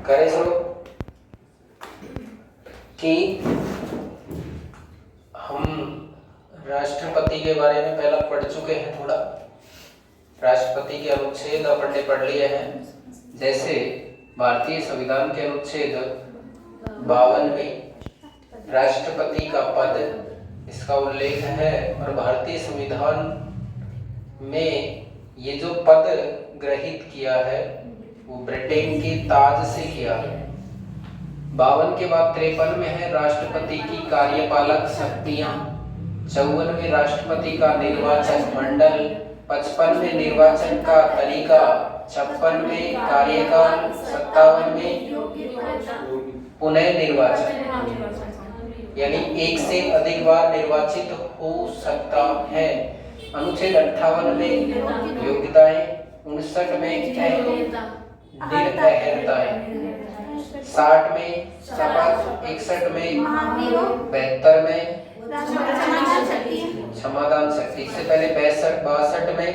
करे शुरू कि हम राष्ट्रपति के बारे में पहला पढ़ चुके हैं। थोड़ा राष्ट्रपति के अनुच्छेद अपन ने पढ़ लिए हैं। जैसे भारतीय संविधान के अनुच्छेद 52 में राष्ट्रपति का पद, इसका उल्लेख है। और भारतीय संविधान में ये जो पद ग्रहित किया है वो ब्रिटेन के ताज से किया है। 52 के बाद 53 में है राष्ट्रपति की कार्यपालक शक्तियां, 54 में राष्ट्रपति का निर्वाचन मंडल, 55 में निर्वाचन का तरीका, 56 में कार्यकाल, 57 में पुनः निर्वाचन, यानी एक से अधिक बार निर्वाचित हो सकता है। अनुच्छेद 58 में योग्यताएं, 59 में निर्भरताएं, 60 में शपथ, 61 में, 72 में क्षमादान शक्ति, इससे पहले 62 में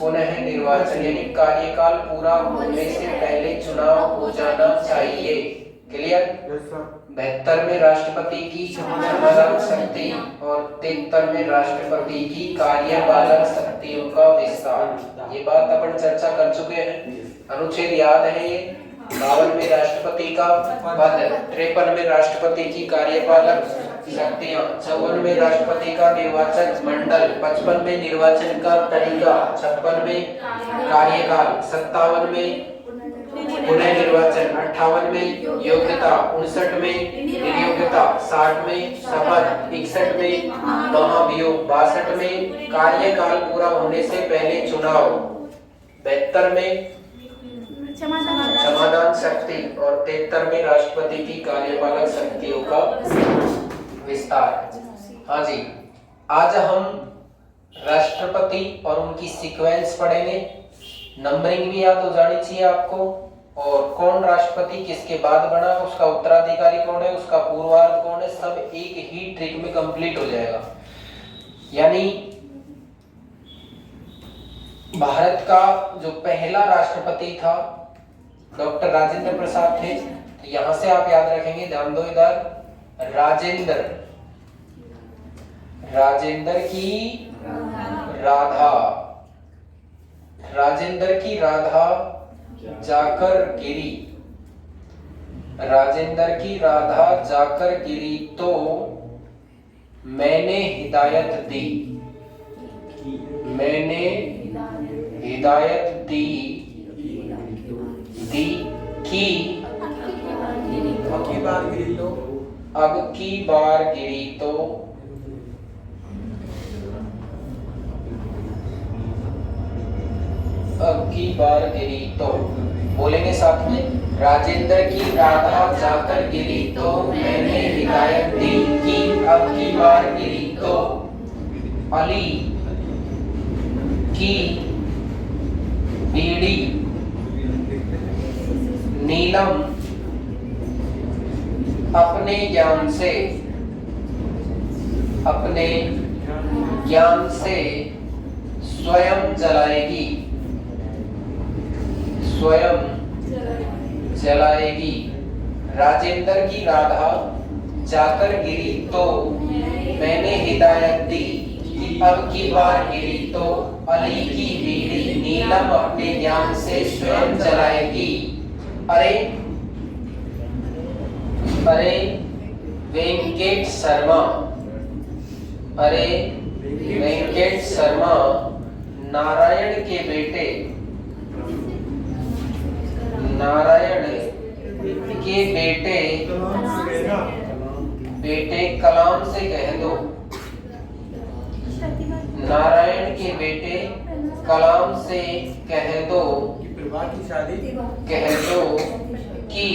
पुनः निर्वाचन, यानी कार्यकाल पूरा होने से पहले चुनाव हो जाना चाहिए। क्लियर? 72 में राष्ट्रपति की क्षमादान शक्ति और 73 में राष्ट्रपति की कार्यपालक शक्तियों का विस्तार। ये बात अपन चर्चा कर चुके हैं। अनुच्छेद याद है ये। 52 में राष्ट्रपति का पद, 53 में राष्ट्रपति की कार्यपालक शक्तियां, 54 में राष्ट्रपति का निर्वाचन मंडल, 55 में निर्वाचन का तरीका, 56 में कार्यकाल, 57 में पुनः निर्वाचन, 58 में योग्यता, 59 में निर्योग्यता, 60 में शपथ, 61 में महाभियोग, 62 में कार्यकाल पूरा होने से पहले चुनाव, 72 में क्षमादान शक्ति और 73 में राष्ट्रपति की कार्यपालक शक्तियों का विस्तार। हाँ जी, आज हम राष्ट्रपति और उनकी सीक्वेंस पढ़ेंगे। नंबरिंग भी याद हो जानी चाहिए आपको, और कौन राष्ट्रपति किसके बाद बना, उसका उत्तराधिकारी कौन है, उसका पूर्वार्ध कौन है, सब एक ही ट्रिक में कंप्लीट हो जाएगा। यानी भारत का जो पहला राष्ट्रपति था डॉक्टर राजेंद्र प्रसाद थे। तो यहां से आप याद रखेंगे, ध्यान दो इधर, राजेंद्र की राधा, राजेंद्र की राधा जाकर गिरी, राजेंद्र की राधा जाकर गिरी तो मैंने हिदायत दी, मैंने हिदायत दी कि अब की बार गिरी तो, अब की बार गिरी तो, अब की बार गिरी तो, बोलेंगे साथ में, राजेंद्र की राधा जाकर गिरी तो मैंने हिदायत दी कि अब की बार गिरी तो अली की बीड़ी नीलम अपने ज्ञान से स्वयं जलाएगी, राजेंद्र की राधा जाकर गिरी तो मैंने हिदायत दी कि अब की बार गिरी तो अली की बीड़ी नीलम अपने ज्ञान से स्वयं जलाएगी। अरे वेंकट शर्मा नारायण के बेटे कलाम से कह दो, नारायण के बेटे कलाम से कह दो कि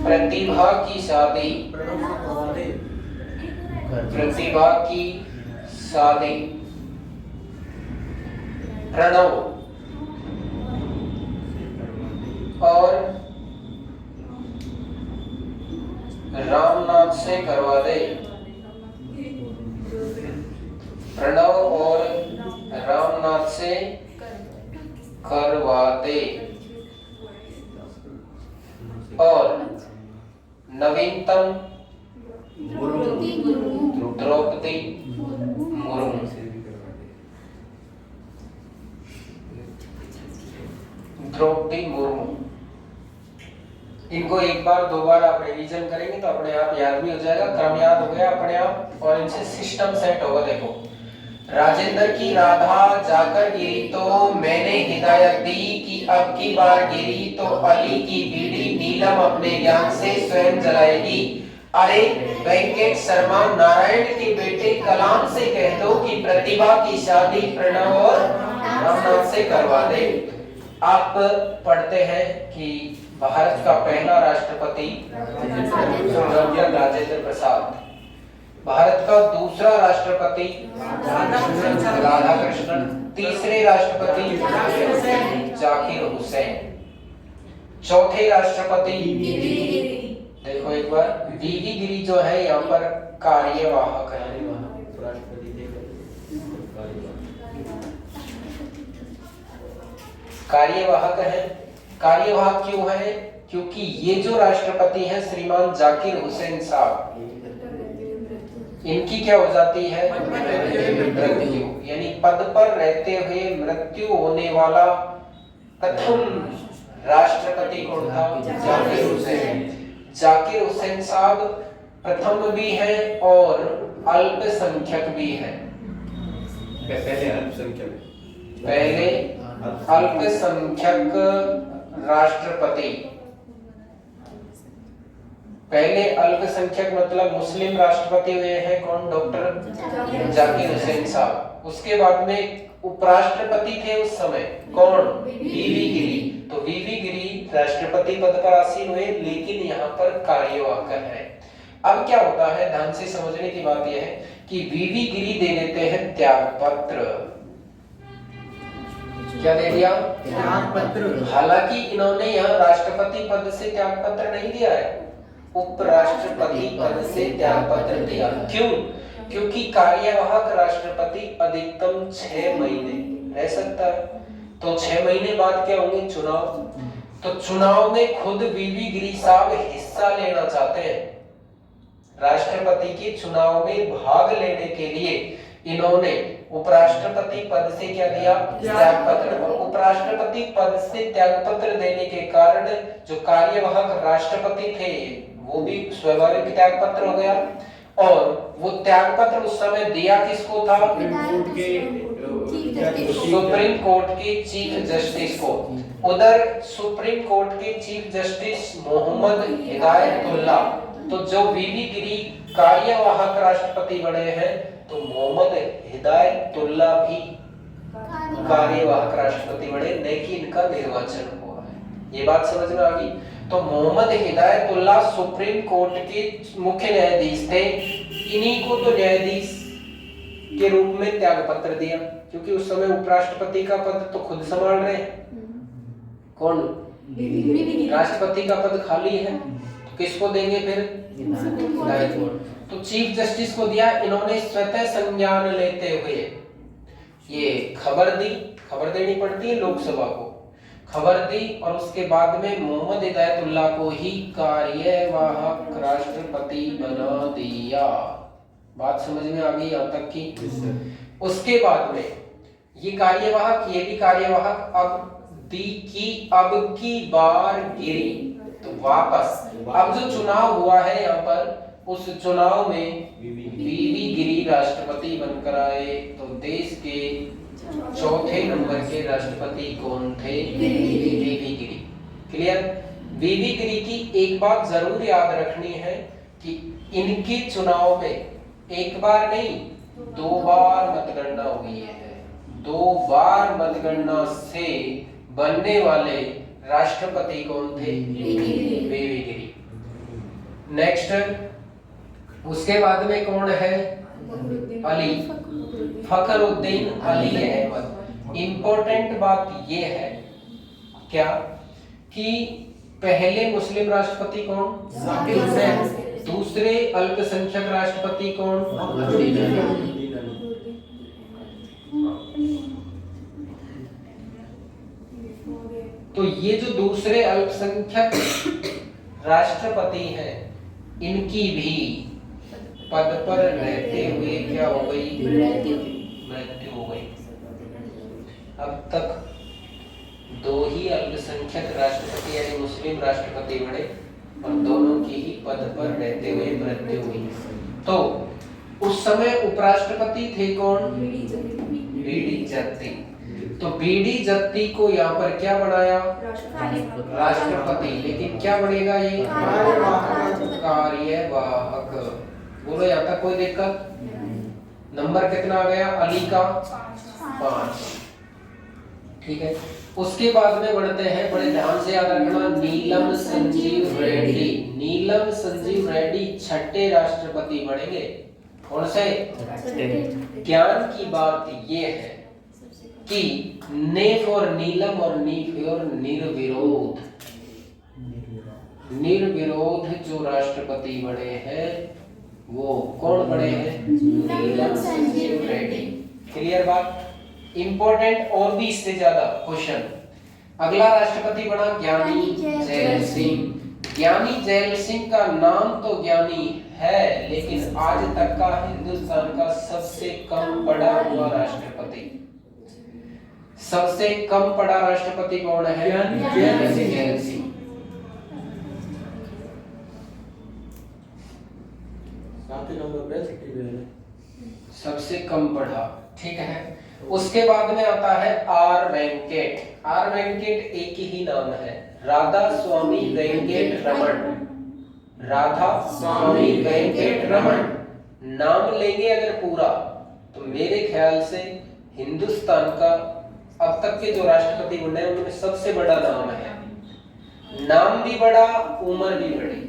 प्रतिभा की शादी प्रणव और रामनाथ से करवा दे, प्रणव और रामनाथ से करवा दे और नवीनतम द्रौपदी मुर्मू। द्रौपदी मुर्मू, इनको एक बार दो बार आप रिवीजन करेंगे तो अपने आप याद भी हो जाएगा, क्रम याद हो गया अपने आप और इनसे सिस्टम सेट होगा। देखो, राजेंद्र की राधा जाकर गिरी तो मैंने हिदायत दी कि अब की बार गिरी तो अली की बीड़ी नीलम अपने ज्ञान से स्वयं जलाएगी। अरे वेंकट शर्मा नारायण के बेटे कलाम से कह दो कि प्रतिभा की शादी प्रणव और रामनाथ से करवा दे। आप पढ़ते हैं कि भारत का पहला राष्ट्रपति राजेंद्र प्रसाद, भारत का दूसरा राष्ट्रपति राधाकृष्णन, तीसरे राष्ट्रपति जाकिर हुसैन, चौथे राष्ट्रपति देखो एक बार वीवी गिरी जो है यहाँ पर कार्यवाहक है। कार्यवाहक है। कार्यवाहक क्यों है? क्योंकि ये जो राष्ट्रपति हैं श्रीमान जाकिर हुसैन साहब, इनकी क्या हो जाती है? मृत्यु, यानी पद पर रहते हुए मृत्यु होने वाला प्रथम राष्ट्रपति कौन था? जाकिर हुसैन। जाकिर हुसैन साहब प्रथम भी हैं और अल्पसंख्यक भी हैं। पहले अल्पसंख्यक राष्ट्रपति, पहले अल्पसंख्यक मतलब मुस्लिम राष्ट्रपति हुए हैं कौन? डॉक्टर जाकिर हुसैन साहब। उसके बाद में उपराष्ट्रपति थे उस समय कौन? वीवी गिरी। तो वीवी गिरी राष्ट्रपति पद पर आसीन हुए, लेकिन यहाँ पर कार्यवाहक है। अब क्या होता है, ध्यान से समझने की बात यह है कि वीवी गिरी दे देते हैं त्यागपत्र। क्या दे दिया? त्यागपत्र। हालांकि इन्होंने यहाँ राष्ट्रपति पद से त्यागपत्र नहीं दिया है, उपराष्ट्रपति पद से त्यागपत्र दिया। क्यों? क्योंकि कार्यवाहक राष्ट्रपति अधिकतम 6 महीने रह सकता है। तो 6 महीने बाद क्या होंगे? चुनाव। तो चुनाव में खुद वीवी गिरी साहब हिस्सा लेना चाहते हैं। राष्ट्रपति के चुनाव में भाग लेने के लिए इन्होंने उपराष्ट्रपति पद से क्या दिया? त्यागपत्र। और उपराष्ट्रपति पद से त्यागपत्र देने के कारण जो कार्यवाहक राष्ट्रपति थे वो भी स्वाभाविक त्यागपत्र हो गया। और वो त्यागपत्र उस समय दिया किसको था? सुप्रीम कोर्ट के चीफ जस्टिस को। उधर सुप्रीम कोर्ट के चीफ जस्टिस मोहम्मद हिदायतुल्ला, तो जो वीवी गिरी कार्यवाहक राष्ट्रपति बने हैं तो मोहम्मद हिदायतुल्ला भी कार्यवाहक राष्ट्रपति बने, नहीं कि इनका निर्वाचन हुआ है। ये बात समझ में आ गई? तो मोहम्मद हिदायतुल्ला सुप्रीम कोर्ट के मुख्य न्यायाधीश थे, इन्हीं को तो न्यायाधीश के रूप में त्यागपत्र दिया, क्योंकि उस समय उपराष्ट्रपति का पद तो खुद संभाल रहे हैं कौन? राष्ट्रपति का पद खाली है, तो किसको देंगे फिर? तो चीफ जस्टिस को दिया। इन्होंने स्वतः संज्ञान लेते हुए ये खबर दी, खबर देनी पड़ती है लोकसभा को, खबर दी और उसके बाद में मोहम्मद हिदायतुल्ला को ही कार्यवाहक राष्ट्रपति बना दिया। बात समझ में आ गई यहाँ तक की? उसके बाद में ये कार्यवाहक, ये भी कार्यवाहक, अब की बार गिरी तो वापस अब जो चुनाव हुआ है यहाँ पर, उस चुनाव में वीवी गिरी राष्ट्रपति बनकर आए। तो देश के चौथे नंबर के राष्ट्रपति कौन थे? वीवी गिरी। क्लियर? वीवी गिरी की एक बात जरूर याद रखनी है कि इनके चुनाव में एक बार नहीं 2 बार मतगणना हुई है। 2 बार मतगणना से बनने वाले राष्ट्रपति कौन थे? वीवी गिरी। नेक्स्ट, उसके बाद में कौन है? अली, फखरुद्दीन अली अहमद। इंपॉर्टेंट बात ये है क्या कि पहले मुस्लिम राष्ट्रपति कौन? जाकिर हुसैन। दूसरे अल्पसंख्यक राष्ट्रपति कौन? तो ये जो दूसरे अल्पसंख्यक राष्ट्रपति हैं, इनकी भी पद पर रहते हुए क्या हो गई? मृत्यु हो गई। अब तक दो ही अल्पसंख्यक राष्ट्रपति यानी मुस्लिम राष्ट्रपति बने और दोनों की ही पद पर रहते हुए मृत्यु हुई। तो उस समय उपराष्ट्रपति थे कौन? बीडी जत्ती। तो बीडी जत्ती को यहाँ पर क्या बनाया? राष्ट्रपति। लेकिन क्या बनेगा ये? कार्यवाहक। बोलो यहाँ तक कोई दिक्कत? नंबर कितना आ गया? अली का 5। ठीक है। उसके बाद में बढ़ते हैं, बड़े ध्यान से याद रखना, नीलम संजीव रेड्डी। नीलम संजीव रेड्डी छठे राष्ट्रपति बनेंगे। कौन से? ज्ञान की बात ये है कि ने फॉर नीलम और नी फॉर निर्विरोध। निर्विरोध जो राष्ट्रपति बने हैं वो कौन बने हैं? नीलम संजीव रेड्डी। क्लियर बात? इंपॉर्टेंट और भी इससे ज्यादा क्वेश्चन। अगला राष्ट्रपति बना ज्ञानी जैल सिंह। ज्ञानी जैल सिंह का नाम तो ज्ञानी है, लेकिन आज तक का हिंदुस्तान का सबसे कम पढ़ा हुआ राष्ट्रपति। सबसे कम पढ़ा राष्ट्रपति कौन है? ज्ञानी जैल सिंह। सबसे कम पढ़ा। ठीक है। उसके बाद में आता है आर वेंकट। आर वेंकट एक ही नाम है, राधा स्वामी वेंकट रमन। राधा स्वामी वेंकट रमन नाम लेंगे अगर पूरा, तो मेरे ख्याल से हिंदुस्तान का अब तक के जो राष्ट्रपति बने हैं उनमें सबसे बड़ा नाम है। नाम भी बड़ा, उम्र भी बड़ी।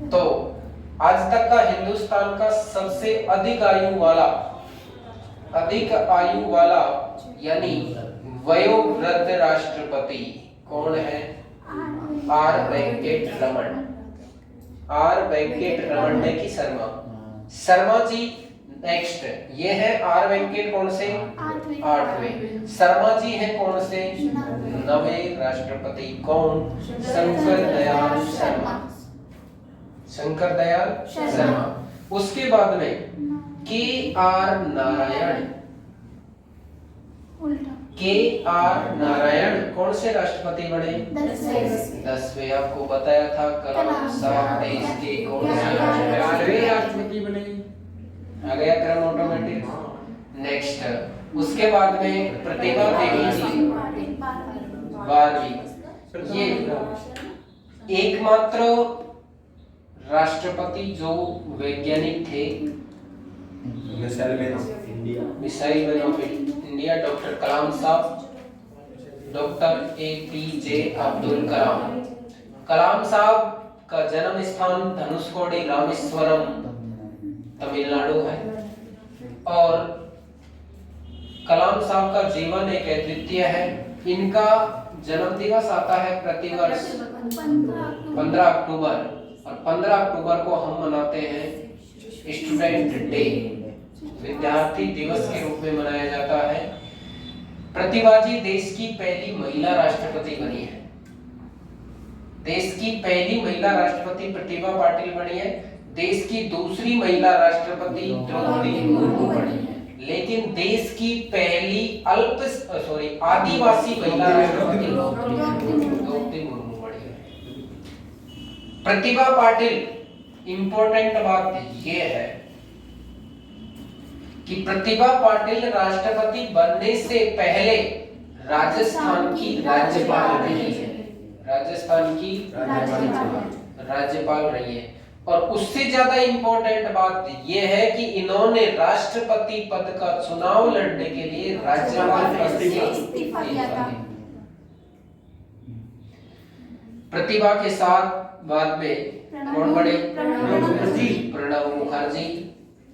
तो आज तक का हिंदुस्तान का सबसे अधिक आयु वाला यानी वयोवृद्ध राष्ट्रपति कौन है? आर वेंकट रमन। आर वेंकट रमन ने की शर्मा जी। नेक्स्ट ये है आर वेंकट कौन से? 8वें। शर्मा जी है कौन से? 9वें राष्ट्रपति। कौन? शंकर दयाल शर्मा। शंकर दयाल शर्मा। उसके बाद में के आर नारायण। के आर नारायण कौन से राष्ट्रपति बने? 10वें। आपको बताया था कलाम साहब देश के कौन से राष्ट्रपति बने? आ गया क्रम ऑटोमेटिक। नेक्स्ट उसके बाद में प्रतिभा देवी जी 12वीं। ये एकमात्र राष्ट्रपति जो वैज्ञानिक थे missile man of India doctor Kalam साहब, डॉक्टर APJ अब्दुल कलाम। कलाम साहब का जन्म स्थान धनुषकोडी रामेश्वरम तमिलनाडु है और कलाम साहब का जीवन एक अद्वितीय है। इनका जन्म दिवस आता है प्रतिवर्ष 15 अक्टूबर और 15 अक्टूबर को हम मनाते हैं स्टूडेंट डे, विद्यार्थी दिवस के रूप में मनाया जाता है। प्रतिभा जी देश की पहली महिला राष्ट्रपति बनी है। देश की पहली महिला राष्ट्रपति प्रतिभा पाटिल बनी है। देश की दूसरी महिला राष्ट्रपति द्रौपदी मुर्मू बनी है। लेकिन देश की पहली आदिवासी महिला राष्ट्रपति द्रौपदी मुर्मू बनी है। प्रतिभा पाटिल, इंपॉर्टेंट बात यह है कि प्रतिभा पाटिल राष्ट्रपति बनने से पहले राजस्थान की राज्यपाल रही है। राजस्थान की राज्यपाल रही है। और उससे ज्यादा इंपॉर्टेंट बात यह है कि इन्होंने राष्ट्रपति पद का चुनाव लड़ने के लिए राज्यपाल पद से इस्तीफा दिया था। प्रतिभा के साथ बाद में कौन बने? प्रणब मुखर्जी।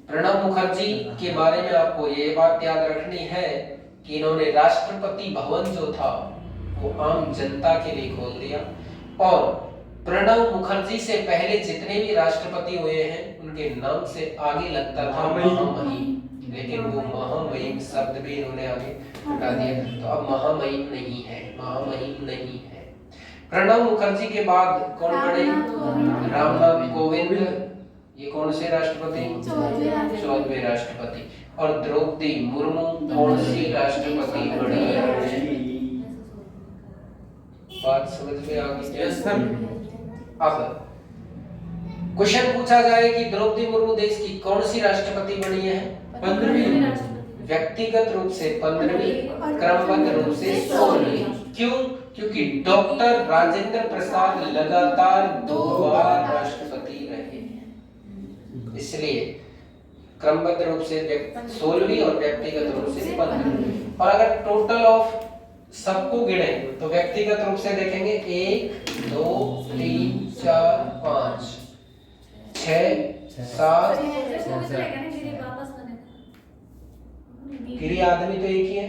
प्रणब मुखर्जी के बारे में आपको ये बात याद रखनी है कि इन्होंने राष्ट्रपति भवन जो था वो आम जनता के लिए खोल दिया और प्रणब मुखर्जी से पहले जितने भी राष्ट्रपति हुए हैं उनके नाम से आगे लगता था महामहिम। लेकिन वो महामहिम शब्द भी इन्होंने आगे हटा दिया, तो अब महामहिम नहीं है, महामहिम नहीं है। प्रणब मुखर्जी के बाद कौन पढ़े? रामनाथ कोविंद। ये कौन से राष्ट्रपति? 14वें राष्ट्रपति। और द्रौपदी मुर्मू कौन सी राष्ट्रपति बनी है? बात समझ में आ गई? अब क्वेश्चन पूछा जाए कि द्रौपदी मुर्मू देश की कौन सी राष्ट्रपति बनी है? 15वीं। व्यक्तिगत रूप से 15वीं, क्रमबद्ध रूप से 16वीं। क्यों? क्योंकि डॉक्टर राजेंद्र प्रसाद लगातार 2 बार राष्ट्रपति रहे, इसलिए क्रमबद्ध रूप से 16वीं और व्यक्तिगत रूप से 15वीं। और अगर टोटल ऑफ सबको गिने तो व्यक्तिगत रूप से देखेंगे 1 2 3 4 5 6 7। गिरी आदमी तो एक ही है,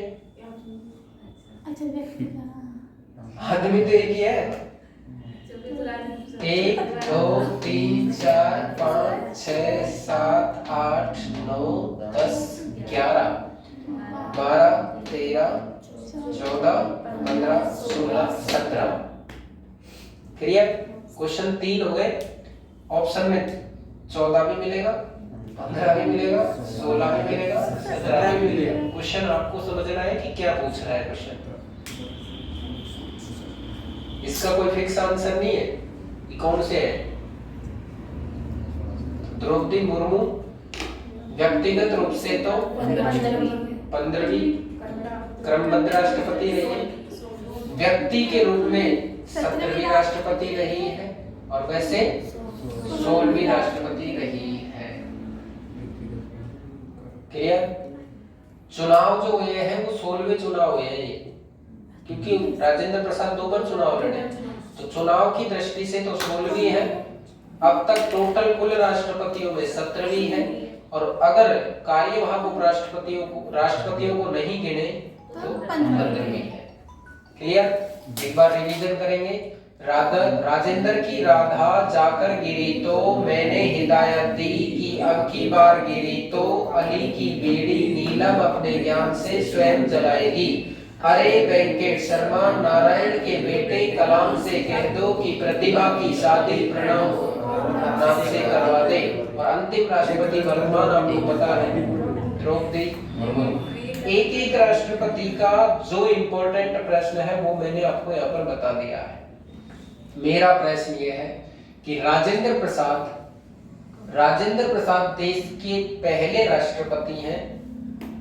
आदमी तो एक ही है। 1 2 3 4 5 6 7 8 9 10 11 12 13 14 15 16 17। क्लियर? क्वेश्चन 3 हो गए। ऑप्शन में 14 भी मिलेगा, 15 भी मिलेगा, 16 भी मिलेगा, 17 भी मिलेगा। क्वेश्चन आपको समझना है कि क्या पूछ रहा है क्वेश्चन। इसका कोई फिक्स आंसर नहीं है कि कौन से है। द्रौपदी मुर्मू व्यक्तिगत रूप से तो 15वीं क्रमबद्ध राष्ट्रपति रही है, व्यक्ति के रूप में 17वीं राष्ट्रपति रही है, और वैसे 16वीं राष्ट्रपति रही है। क्लियर? चुनाव जो हुए हैं वो 16वें चुनाव हुए हैं, क्योंकि राजेंद्र प्रसाद 2 बार चुनाव लड़े, तो चुनाव की दृष्टि से तो 16वीं है। अब तक टोटल कुल राष्ट्रपतियों में 17वीं है, और अगर कार्यवाहक राष्ट्रपतियों को नहीं गिने तो 15वीं है। क्लियर? एक बार रिवीजन करेंगे। राजेंद्र की राधा जाकर गिरी तो मैंने हिदायत दी कि अब की बार गिरी तो अली की बीड़ी नीलम अपने ज्ञान से स्वयं जलाएगी। अरे वेंकट शर्मा नारायण के बेटे कलाम से कह दो कि प्रतिभा की शादी प्रणव नाम से करवा दे। और अंतिम राष्ट्रपति वर्तमान आपको पता है द्रौपदी मुर्मू। एक एक राष्ट्रपति का जो इम्पोर्टेंट प्रश्न है वो मैंने आपको यहाँ पर बता दिया है। मेरा प्रश्न ये है कि राजेंद्र प्रसाद देश के पहले राष्ट्रपति हैं।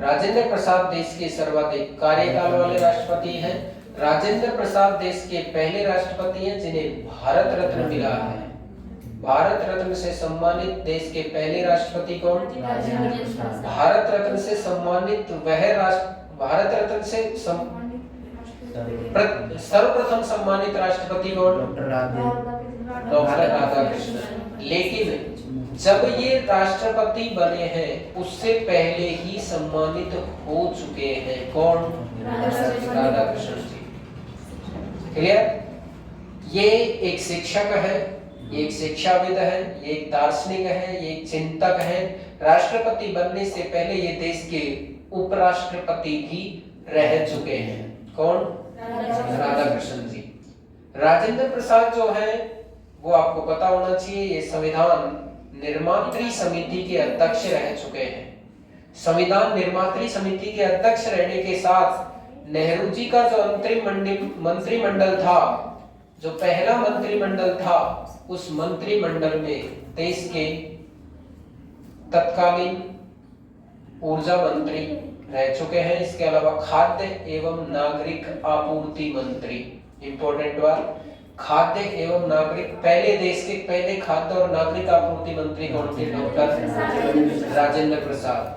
राजेंद्र प्रसाद देश के सर्वाधिक कार्यकाल वाले राष्ट्रपति हैं। राजेंद्र प्रसाद देश के पहले राष्ट्रपति हैं जिन्हें भारत रत्न मिला है। भारत रत्न से सम्मानित देश के पहले राष्ट्रपति कौन? भारत रत्न से सम्मानित भारत रत्न से सर्वप्रथम सम्मानित राष्ट्रपति कौन? डॉक्टर राधाकृष्णन। लेकिन जब ये राष्ट्रपति बने हैं उससे पहले ही सम्मानित हो चुके हैं। कौन? राधाकृष्णन जी। क्लियर? ये एक शिक्षक है, ये एक शिक्षाविद है, ये एक दार्शनिक है, ये एक चिंतक है। राष्ट्रपति बनने से पहले ये देश के उपराष्ट्रपति भी रह चुके हैं। कौन? राधाकृष्णन जी। राजेंद्र प्रसाद जो है वो आपको पता होना चाहिए, ये संविधान निर्मात्री समिति के अध्यक्ष रह चुके हैं। संविधान निर्मात्री समिति के अध्यक्ष रहने के साथ नेहरू जी का जो अंतरिम मंत्रिमंडल था, जो पहला मंत्रिमंडल था, उस मंत्रिमंडल में देश के तत्कालीन ऊर्जा मंत्री रह चुके हैं। इसके अलावा खाद्य एवं नागरिक आपूर्ति मंत्री, इंपॉर्टेंट बात, खाद्य एवं नागरिक, पहले देश के पहले खाद्य और नागरिक आपूर्ति मंत्री कौन थे? डॉक्टर राजेंद्र प्रसाद।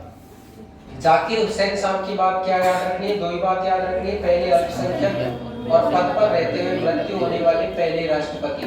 जाकिर हुसैन साहब की बात क्या याद रखनी है? 2 ही बात याद रखनी है, पहले अल्पसंख्यक और पद पर रहते हुए मृत्यु होने वाले पहले राष्ट्रपति।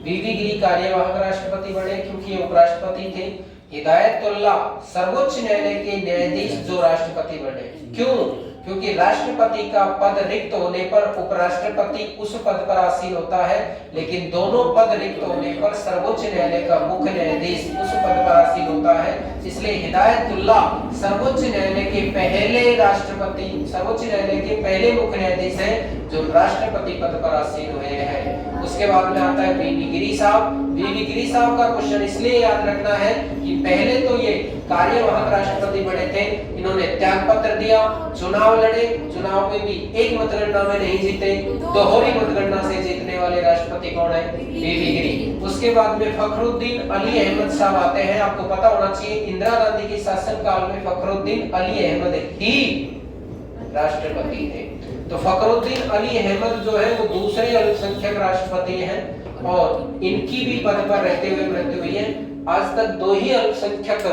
वीवी गिरी कार्यवाहक राष्ट्रपति बने क्योंकि उपराष्ट्रपति थे। हिदायतुल्लाह सर्वोच्च न्यायालय के न्यायाधीश जो राष्ट्रपति बने, क्यों? क्योंकि राष्ट्रपति का पद रिक्त होने पर उपराष्ट्रपति उस पद पर आसीन होता है, लेकिन दोनों पद रिक्त होने पर सर्वोच्च न्यायालय का मुख्य न्यायाधीश उस पद पर आसीन होता है। इसलिए हिदायतुल्लाह सर्वोच्च न्यायालय के पहले राष्ट्रपति, सर्वोच्च न्यायालय के पहले मुख्य न्यायाधीश हैं जो राष्ट्रपति पद पर आसीन हुए हैं। उसके बाद में आता है वी.वी. गिरी साहब। वी.वी. गिरी साहब का क्वेश्चन इसलिए याद रखना है कि पहले तो ये कार्यवाहक राष्ट्रपति बने थे, इन्होंने त्याग पत्र दिया, चुनाव लड़े, चुनाव में भी एक मतगणना में नहीं जीते, दोहरी मतगणना से जीतने वाले राष्ट्रपति कौन है? वी.वी. गिरी। उसके बाद में फखरुद्दीन अली अहमद साहब आते हैं। आपको पता होना चाहिए इंदिरा गांधी के शासनकाल में फखरुद्दीन अली अहमद ही राष्ट्रपति थे। तो फखरुद्दीन अली अहमद जो है वो दूसरे अल्पसंख्यक राष्ट्रपति हैं और इनकी भी पद पर रहते हुए मृत्यु हुई है। आज तक दो ही अल्पसंख्यक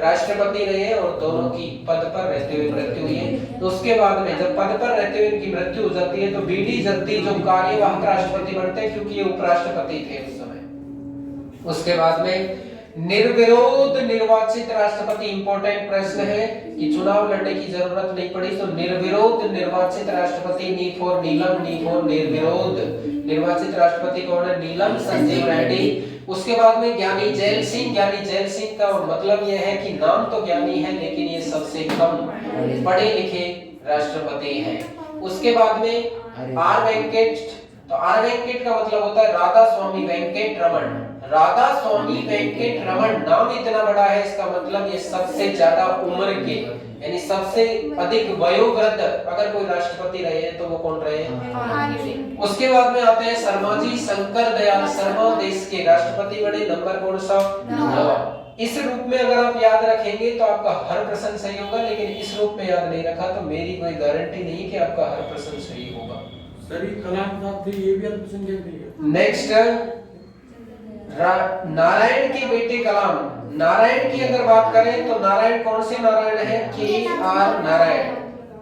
राष्ट्रपति रहे हैं और दोनों की पद पर रहते हुए मृत्यु हुई है। तो उसके बाद में जब पद पर रहते हुए इनकी मृत्यु हो जाती है तो बी.डी. जत्ती जो कार्यवाहक राष्ट्रपति बनते हैं, क्योंकि ये उपराष्ट्रपति थे उस समय। उसके बाद में निर्विरोध निर्वाचित राष्ट्रपति, इंपॉर्टेंट प्रश्न है कि चुनाव लड़ने की जरूरत नहीं पड़ी, तो निर्विरोध निर्वाचित राष्ट्रपति, नी फॉर नीलम, नी फॉर निर्विरोध निर्वाचित राष्ट्रपति कौन है? नीलम संजीव रेड्डी। उसके बाद में ज्ञानी जैल सिंह। ज्ञानी जैल सिंह का मतलब यह है कि नाम तो ज्ञानी है लेकिन ये सबसे कम पढ़े लिखे राष्ट्रपति हैं। उसके बाद में आर वेंकट। तो आर वेंकट का मतलब होता है राधा स्वामी वेंकट रमन। राधा स्वामी वेंकट रमन नाम इतना बड़ा है, इसका मतलब ये सबसे ज्यादा उम्र के, यानी सबसे अधिक वयोवृद्ध अगर कोई राष्ट्रपति रहे हैं तो वो कौन रहे हैं? उसके बाद में आते हैं शर्माजी शंकर दयाल शर्मा, देश के राष्ट्रपति बने। नंबर कौन सा? 9। इस रूप में अगर आप याद रखेंगे तो आपका हर प्रश्न सही होगा, लेकिन इस रूप में याद नहीं रखा तो मेरी कोई गारंटी नहीं कि आपका हर प्रश्न सही होगा। कलाम साहब थे, ये भी अल्पसंख्यक थे। नेक्स्ट नारायण के बेटे कलाम। नारायण की अगर बात करें तो नारायण कौन से नारायण है? के.आर. नारायण।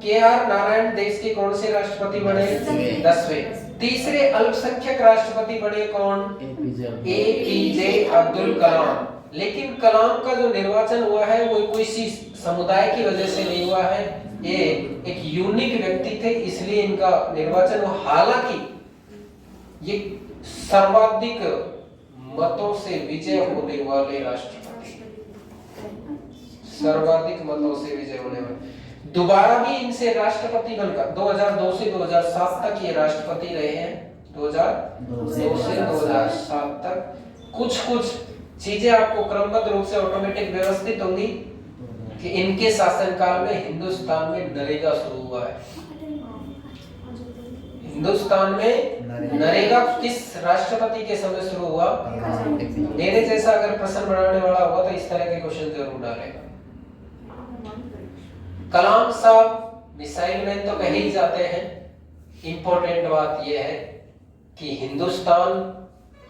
के.आर. नारायण देश के कौन से राष्ट्रपति बने? 10वें। तीसरे अल्पसंख्यक राष्ट्रपति बने कौन? ए.पी.जे. अब्दुल कलाम। लेकिन कलाम का जो निर्वाचन हुआ है वो किसी समुदाय की वजह से नहीं हुआ है, ये एक यूनिक व्यक्ति थे इसलिए इनका निर्वाचन हुआ। हालांकि ये सर्वाधिक मतों से विजय होने वाले राष्ट्रपति, सर्वाधिक मतों से विजय होने वाले। दोबारा भी इनसे राष्ट्रपति बनकर 2002 से 2007 तक ये राष्ट्रपति रहे हैं। 2002 से 2007 तक कुछ चीजें आपको क्रमबद्ध रूप से ऑटोमेटिक व्यवस्थित होंगी कि इनके शासनकाल में हिंदुस्तान में नरेगा शुरू हुआ है। हिंदुस्तान में नरेगा किस राष्ट्रपति के समय शुरू हुआ? मेरे जैसा अगर प्रश्न बनाने वाला होगा तो इस तरह के क्वेश्चन जरूर डालेगा। कलाम साहब मिसाइल मैन तो कहे ही जाते हैं। इंपॉर्टेंट बात यह है कि हिंदुस्तान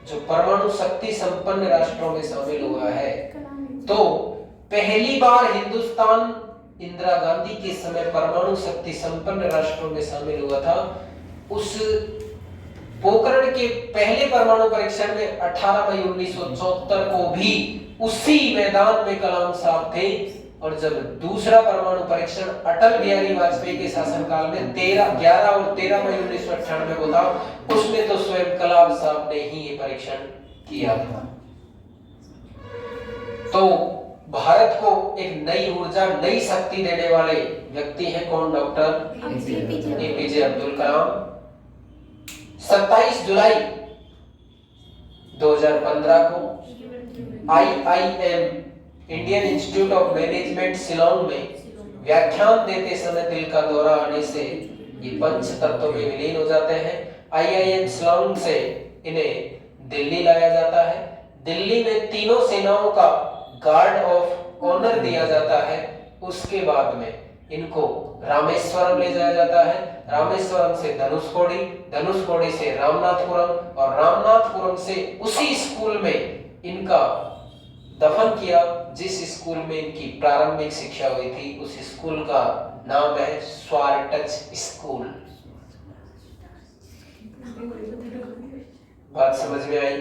जो परमाणु शक्ति संपन्न राष्ट्रों में शामिल हुआ है, तो पहली बार हिंदुस्तान इंदिरा गांधी के समय परमाणु शक्ति संपन्न राष्ट्रों में शामिल हुआ था। उस पोखरण के पहले परमाणु परीक्षण में 18 मई 1974 को भी उसी मैदान में कलाम साहब थे, और जब दूसरा परमाणु परीक्षण अटल बिहारी वाजपेयी के शासनकाल में 11 और 13 मई 1998 को था, उसमें तो स्वयं कलाम साहब ने ही ये परीक्षण किया था। तो भारत को एक नई ऊर्जा, नई शक्ति देने वाले व्यक्ति हैं कौन? Doctor APJ. अब्दुल कलाम। 27 जुलाई 2015 को IIM Indian Institute of Management Shillong में व्याख्यान देते समय दिल का दौरा आने से ये पंच तत्वों में विलीन हो जाते हैं। IIM शिलांग से इन्हें दिल्ली लाया जाता है। दिल्ली में तीनों सेनाओं का गार्ड ऑफ ऑनर दिया जाता है। उसके बाद में इनको रामेश्वरम ले जाया जाता है। रामेश्वरम से धनुषकोडी, धनुषकोडी से रामनाथपुरम, और रामनाथपुरम से उसी स्कूल में इनका दफन किया जिस स्कूल में इनकी प्रारंभिक शिक्षा हुई थी। उस स्कूल का नाम है स्वारटच स्कूल। बात समझ में आई?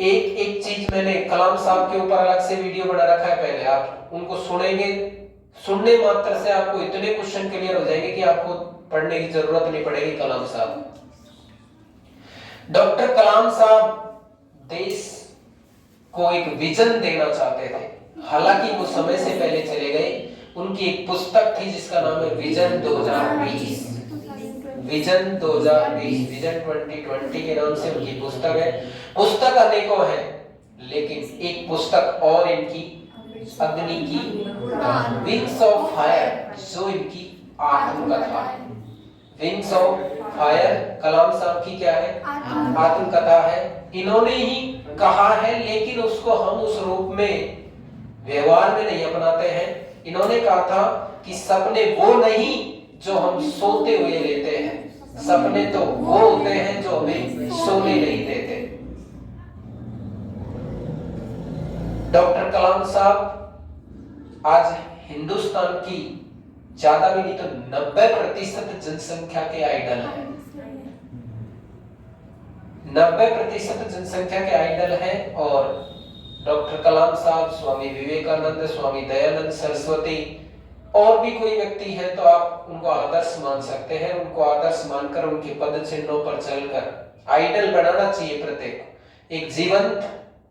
एक चीज मैंने कलाम साहब के ऊपर अलग से वीडियो बना रखा है, पहले आप उनको सुनेंगे सुनने मात्र से आपको इतने क्वेश्चन क्लियर हो जाएंगे कि आपको पढ़ने की जरूरत नहीं पड़ेगी कलाम साहब। डॉक्टर कलाम साहब देश को एक विजन देना चाहते थे, हालांकि वो समय से पहले चले गए। उनकी एक पुस्तक थी जिसका नाम है विजन 2020, विजन 2020, विजन 2020 के नाम से उनकी पुस्तक है। पुस्तक अनेकों है, लेकिन एक पुस्तक और इनकी अग्नि की विंग्स ऑफ फायर, जो इनकी आत्मकथा है। विंग्स ऑफ फायर कलाम साहब की क्या है? आत्मकथा है। इन्होंने ही कहा है, लेकिन उसको हम उस रूप में व्यवहार में नहीं अपनाते हैं। इन्होंने कहा था कि सपने वो नहीं जो हम सोते हुए लेते हैं, सपने तो वो होते हैं जो हमें सोने नहीं देते। डॉक्टर कलाम साहब आज हिंदुस्तान की ज्यादा भी नहीं तो 90% जनसंख्या के आइडल हैं। 90% जनसंख्या के आइडल हैं। और डॉक्टर कलाम साहब, स्वामी विवेकानंद, स्वामी दयानंद सरस्वती और भी कोई व्यक्ति है तो आप उनको आदर्श मान सकते हैं। उनको आदर्श मानकर उनके पद चिन्हों पर चलकर आइडल बनाना चाहिए प्रत्येक। एक जीवंत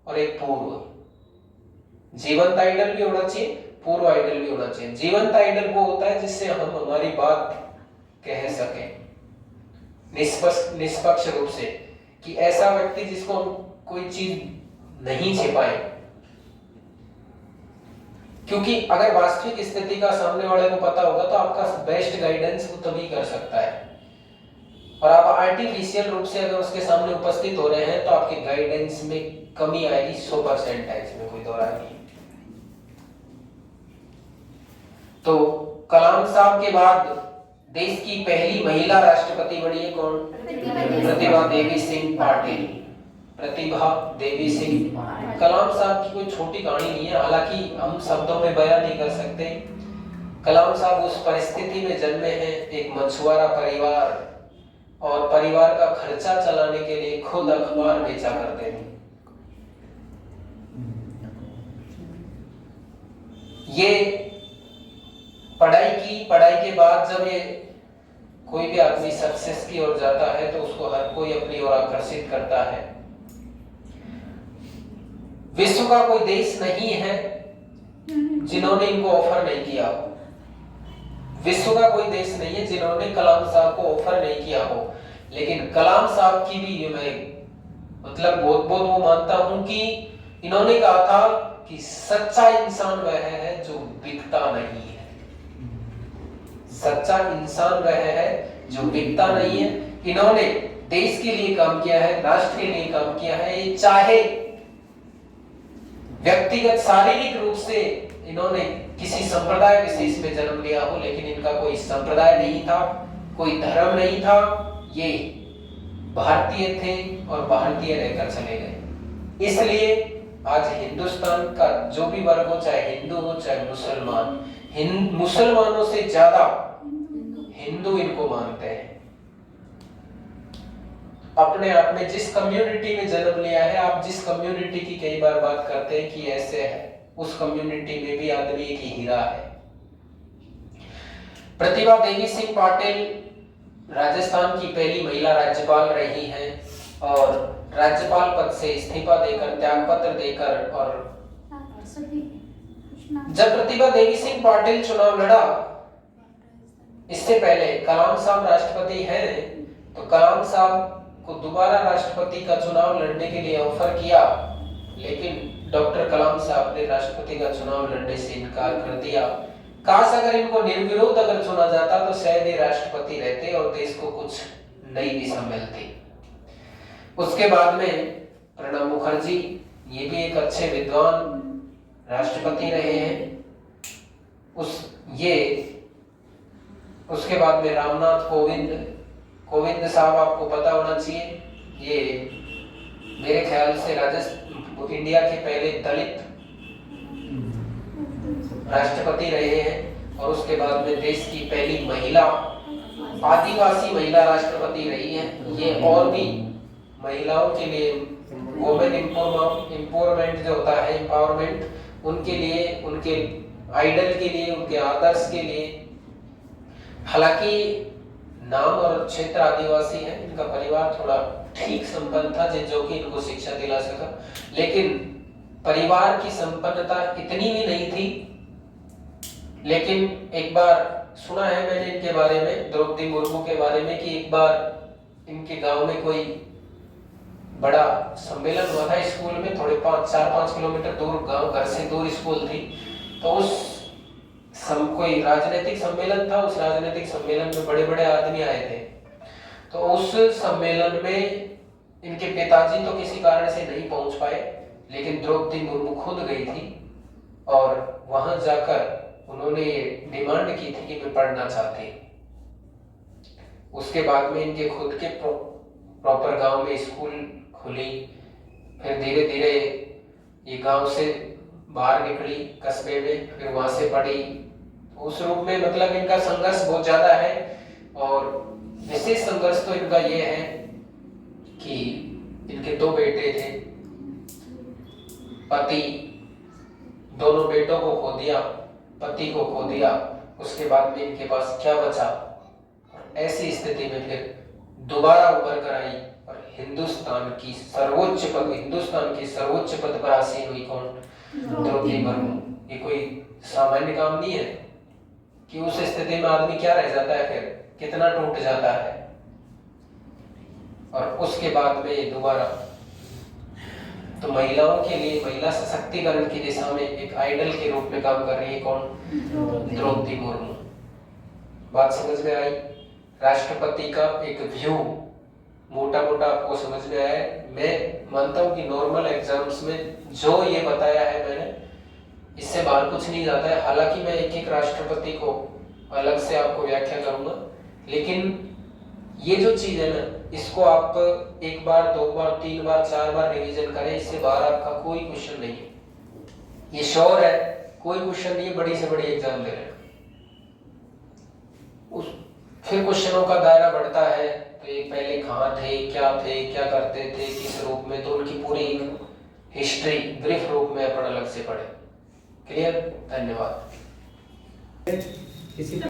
और एक पूर्व। जीवंत आइडल भी होना चाहिए, पूर्व आइडल भी होना चाहिए। जीवंत आइडल वो होता है जिससे हम हमारी बात कह सकें निष्पक्ष रूप से, कि ऐसा व्यक्ति जिसको हम कोई चीज नहीं छिपाए। क्योंकि अगर वास्तविक स्थिति का सामने वाले को पता होगा तो आपका बेस्ट गाइडेंस वो तभी कर सकता है। और आप आर्टिफिशियल रूप से अगर उसके सामने उपस्थित हो रहे हैं तो आपके गाइडेंस में कमी आएगी 100%, इसमें कोई दो राय नहीं। तो कलाम साहब के बाद देश की पहली महिला राष्ट्रपति बनी है कौन? प्रतिभा देवी सिंह पाटिल। प्रतिभा देवी सिंह। कलाम साहब की कोई छोटी कहानी नहीं है, हालांकि हम शब्दों में बयान नहीं कर सकते। कलाम साहब उस परिस्थिति में जन्मे हैं, एक मछुआरा परिवार, और परिवार का खर्चा चलाने के लिए खुद अखबार बेचा करते थे। ये पढ़ाई के बाद जब ये कोई भी आदमी सक्सेस की ओर जाता है तो उसको हर कोई अपनी ओर आकर्षित करता है। विश्व का कोई देश नहीं है जिन्होंने इनको ऑफर नहीं किया हो। विश्व का कोई देश नहीं है जिन्होंने कलाम साहब को ऑफर नहीं किया हो। लेकिन कलाम साहब की भी मैं मतलब बहुत वो मानता हूं कि इन्होंने कहा था कि सच्चा इंसान वह है जो बिकता नहीं है। सच्चा इंसान वह है जो बिकता नहीं है। इन्होंने देश के लिए काम किया है, राष्ट्र के लिए काम किया है। चाहे व्यक्तिगत शारीरिक रूप से इन्होंने किसी संप्रदाय विशेष में जन्म लिया हो, लेकिन इनका कोई संप्रदाय नहीं था, कोई धर्म नहीं था। ये भारतीय थे और भारतीय रहकर चले गए। इसलिए आज हिंदुस्तान का जो भी वर्ग हो, चाहे हिंदू हो चाहे मुसलमान, मुसलमानों से ज्यादा हिंदू इनको मानते हैं। अपने आप में जिस कम्युनिटी में जन्म लिया है, आप जिस कम्युनिटी की कई बार बात करते हैं कि ऐसे है, उस कम्युनिटी में भी आदमी एक ही हीरा है। प्रतिभा देवी सिंह पाटिल राजस्थान की पहली महिला राज्यपाल रही हैं और राज्यपाल पद से इस्तीफा देकर, त्यागपत्र देकर, और जब प्रतिभा देवी सिंह पाटिल चुनाव लड़ा, इससे पहले कलाम साहब राष्ट्रपति हैं, तो कलाम साहब को दोबारा राष्ट्रपति का चुनाव लड़ने के लिए ऑफर किया, लेकिन डॉक्टर कलाम साहब ने राष्ट्रपति का चुनाव लड़ने से इनकार कर दिया। काश अगर इनको निर्विरोध अगर चुना जाता तो शायद ये राष्ट्रपति रहते और देश को कुछ नई दिशा मिलती। उसके बाद में प्रणब मुखर्जी, ये भी एक अच्छे विद्वान राष्ट्रपति रहे हैं। उसके बाद में रामनाथ कोविंद साहब, आपको पता होना चाहिए, ये मेरे ख्याल से इंडिया के पहले दलित राष्ट्रपति रहे हैं। और उसके बाद में देश की पहली महिला, आदिवासी महिला राष्ट्रपति रही है। ये और भी महिलाओं के लिए वुमेन एम्पावरमेंट जो होता है, एम्पावरमेंट, उनके लिए, उनके आइडल के लिए, उनके आदर्श के लिए। हालांकि नाम और क्षेत्र आदिवासी है, इनका परिवार थोड़ा ठीक संपन्न था जो कि इनको शिक्षा दिला सका, लेकिन परिवार की संपन्नता इतनी भी नहीं थी। लेकिन एक बार सुना है मैंने इनके बारे में, द्रौपदी मुर्मू के बारे में, कि एक बार इनके गांव में कोई बड़ा सम्मेलन हुआ था स्कूल में, थोड़े 4-5 किलोमीटर दूर, गांव घर से दूर स्कूल थी। तो उस कोई राजनीतिक सम्मेलन था, उस राजनीतिक सम्मेलन में बड़े बड़े आदमी आए थे। तो उस सम्मेलन में इनके पिताजी तो किसी कारण से नहीं पहुंच पाए, लेकिन द्रौपदी मुर्मू खुद गई थी और वहां जाकर उन्होंने ये डिमांड की थी कि मैं पढ़ना चाहती। उसके बाद में इनके खुद के प्रॉपर गांव में स्कूल खुली। फिर धीरे धीरे ये गांव से बाहर निकली कस्बे में, फिर वहां से पढ़ी। उस रूप में मतलब इनका संघर्ष बहुत ज्यादा है। और विशेष संघर्ष तो इनका ये है कि इनके 2 बेटे थे, पति, दोनों बेटों को खो दिया, पति को खो दिया। उसके बाद में इनके पास क्या बचा, ऐसी स्थिति में फिर दोबारा उभर कर आई और हिंदुस्तान की सर्वोच्च पद पर आसीन हुई। कौन? द्रौपदी मुर्मू। ये कोई सामान्य काम नहीं है कि उस स्थिति में आदमी क्या रह जाता है, फिर कितना टूट जाता है। और उसके बाद में दोबारा तो महिलाओं के लिए, महिला सशक्तिकरण की दिशा में एक आइडल के रूप में काम कर रही है। कौन? द्रौपदी मुर्मू। बात समझ में आई? राष्ट्रपति का एक व्यू मोटा मोटा आपको समझ में आया है। मैं मानता हूं कि नॉर्मल एग्जाम्स में जो ये बताया है मैंने, इससे बाहर कुछ नहीं जाता है। हालांकि मैं एक एक राष्ट्रपति को अलग से आपको व्याख्या करूंगा, लेकिन ये जो चीज है ना, इसको आप 1 बार 2 बार 3 बार 4 बार रिवीजन करें, इससे बाहर आपका कोई क्वेश्चन नहीं है। ये श्योर है, कोई क्वेश्चन नहीं है, बड़ी से बड़ी एग्जाम दे रहे हैं। फिर क्वेश्चनों का दायरा बढ़ता है, तो ये पहले कहाँ थे, क्या करते थे, किस रूप में, तो उनकी पूरी हिस्ट्री ब्रीफ रूप में अपन अलग से पढ़े। क्लियर? धन्यवाद।